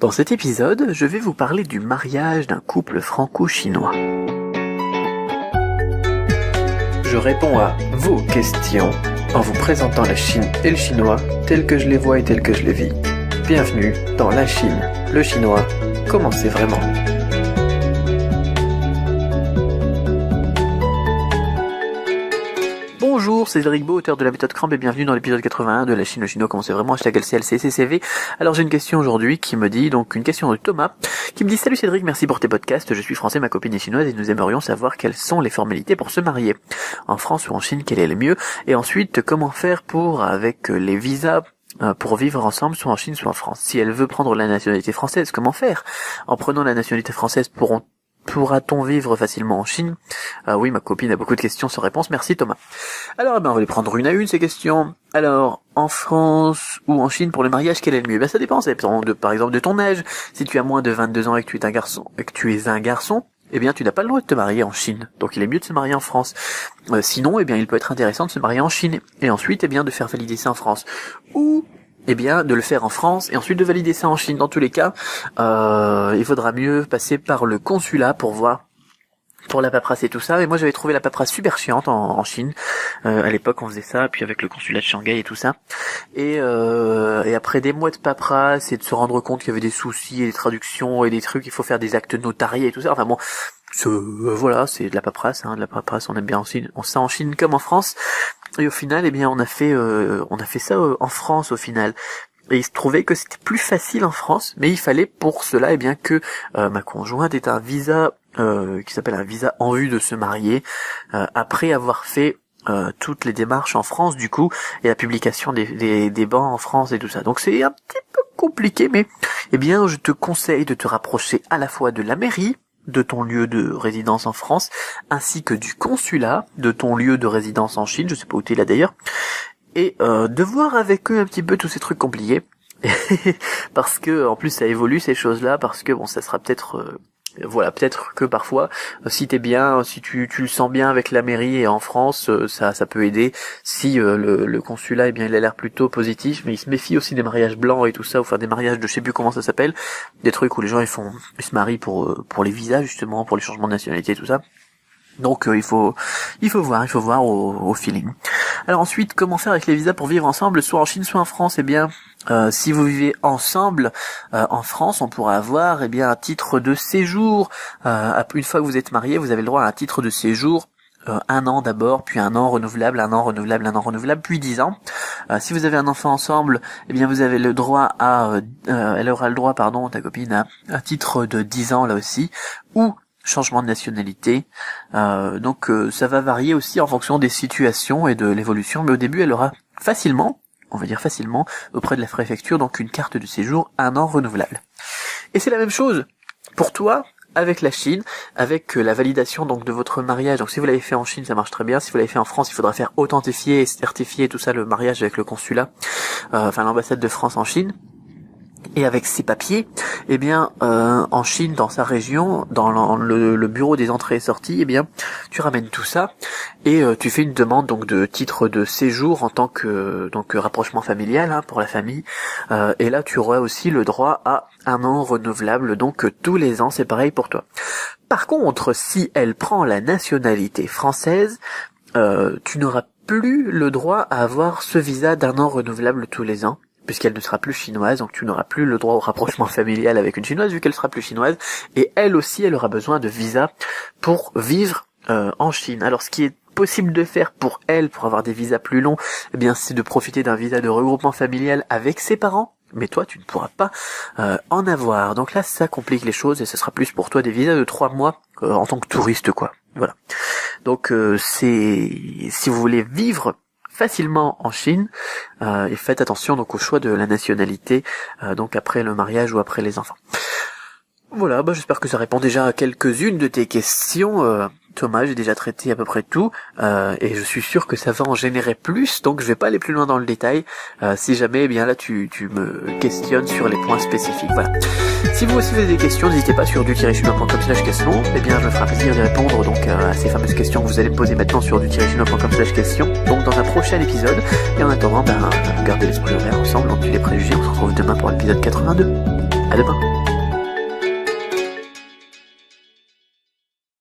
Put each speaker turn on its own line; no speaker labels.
Dans cet épisode, je vais vous parler du mariage d'un couple franco-chinois. Je réponds à vos questions en vous présentant la Chine et le chinois tels que je les vois et tels que je les vis. Bienvenue dans la Chine, le chinois, comment c'est vraiment. Bonjour, c'est Cédric Beau, auteur de la méthode Cramp et bienvenue dans l'épisode 81 de la Chine, le chinois, comment c'est vraiment, #LCLCCCV. Alors j'ai une question aujourd'hui qui me dit, donc une question de Thomas, qui me dit: salut Cédric, merci pour tes podcasts, je suis français, ma copine est chinoise et nous aimerions savoir quelles sont les formalités pour se marier. En France ou en Chine, quel est le mieux? Et ensuite, comment faire avec les visas pour vivre ensemble, soit en Chine, soit en France. Si elle veut prendre la nationalité française, comment faire? En prenant la nationalité française, pourra-t-on vivre facilement en Chine? Oui, ma copine a beaucoup de questions sans réponse. Merci Thomas. Alors, on va les prendre une à une, ces questions. Alors, en France ou en Chine pour le mariage, quel est le mieux? Ça dépend, par exemple de ton âge. Si tu as moins de 22 ans et que tu es un garçon, eh bien, tu n'as pas le droit de te marier en Chine. Donc, il est mieux de se marier en France. Sinon, eh bien, il peut être intéressant de se marier en Chine. Et ensuite, eh bien, de faire valider ça en France. Ou, eh bien, de le faire en France et ensuite de valider ça en Chine. Dans tous les cas, il faudra mieux passer par le consulat pour la paperasse et tout ça. Et moi, j'avais trouvé la paperasse super chiante en Chine. À l'époque, on faisait ça, puis avec le consulat de Shanghai et tout ça. Et après des mois de paperasse et de se rendre compte qu'il y avait des soucis et des traductions et des trucs, il faut faire des actes notariés et tout ça. Enfin bon, voilà, c'est de la paperasse, de la paperasse, on aime bien en Chine comme en France. Et au final, eh bien, on a fait ça en France au final. Et il se trouvait que c'était plus facile en France, mais il fallait pour cela, eh bien, que ma conjointe ait un visa qui s'appelle un visa en vue de se marier, après avoir fait toutes les démarches en France du coup, et la publication des bans en France et tout ça. Donc c'est un petit peu compliqué, mais eh bien, je te conseille de te rapprocher à la fois de la mairie, de ton lieu de résidence en France, ainsi que du consulat de ton lieu de résidence en Chine, je sais pas où t'es là d'ailleurs, et de voir avec eux un petit peu tous ces trucs compliqués, parce que en plus ça évolue ces choses-là, parce que bon, ça sera peut-être peut-être que parfois, si tu le sens bien avec la mairie et en France, ça peut aider. Si le consulat, eh bien, il a l'air plutôt positif, mais il se méfie aussi des mariages blancs et tout ça, ou faire des mariages de je sais plus comment ça s'appelle, des trucs où les gens ils se marient pour les visas justement, pour les changements de nationalité et tout ça. Donc il faut voir au feeling. Alors ensuite, comment faire avec les visas pour vivre ensemble, soit en Chine, soit en France? Eh bien, si vous vivez ensemble en France, on pourra avoir un titre de séjour. Une fois que vous êtes mariés, vous avez le droit à un titre de séjour. 1 an d'abord, puis 1 an renouvelable, 1 an renouvelable, 1 an renouvelable, puis 10 ans. Si vous avez un enfant ensemble, eh bien vous avez le droit elle aura le droit, ta copine, à un titre de 10 ans là aussi, ou changement de nationalité. Donc ça va varier aussi en fonction des situations et de l'évolution, mais au début elle aura facilement, auprès de la préfecture, donc une carte de séjour 1 an renouvelable. Et c'est la même chose pour toi avec la Chine, avec la validation donc de votre mariage. Donc si vous l'avez fait en Chine, ça marche très bien. Si vous l'avez fait en France, il faudra faire authentifier et certifier tout ça, le mariage avec le consulat, l'ambassade de France en Chine. Et avec ces papiers, eh bien, en Chine, dans sa région, dans le bureau des entrées et sorties, eh bien, tu ramènes tout ça et tu fais une demande donc de titre de séjour en tant que rapprochement familial pour la famille. Et là, tu auras aussi le droit à 1 an renouvelable, donc tous les ans, c'est pareil pour toi. Par contre, si elle prend la nationalité française, tu n'auras plus le droit à avoir ce visa d'1 an renouvelable tous les ans, puisqu'elle ne sera plus chinoise, donc tu n'auras plus le droit au rapprochement familial avec une chinoise, vu qu'elle sera plus chinoise, et elle aussi, elle aura besoin de visa pour vivre en Chine. Alors ce qui est possible de faire pour elle, pour avoir des visas plus longs, eh bien c'est de profiter d'un visa de regroupement familial avec ses parents, mais toi tu ne pourras pas en avoir. Donc là ça complique les choses, et ce sera plus pour toi des visas de 3 mois en tant que touriste, quoi. Voilà. Donc si vous voulez vivre facilement en Chine, et faites attention donc au choix de la nationalité, donc après le mariage ou après les enfants. Voilà, j'espère que ça répond déjà à quelques-unes de tes questions. Thomas, j'ai déjà traité à peu près tout, et je suis sûr que ça va en générer plus, donc je vais pas aller plus loin dans le détail. Si jamais, eh bien là tu me questionnes sur les points spécifiques. Voilà. Si vous aussi avez des questions, n'hésitez pas sur du-chinois.com/questions, eh bien je me ferai plaisir d'y répondre donc à ces fameuses questions que vous allez me poser maintenant sur du-chinois.com/questions, donc dans un prochain épisode. Et en attendant, gardez l'esprit ouvert ensemble, donc les préjugés, on se retrouve demain pour l'épisode 82. À demain.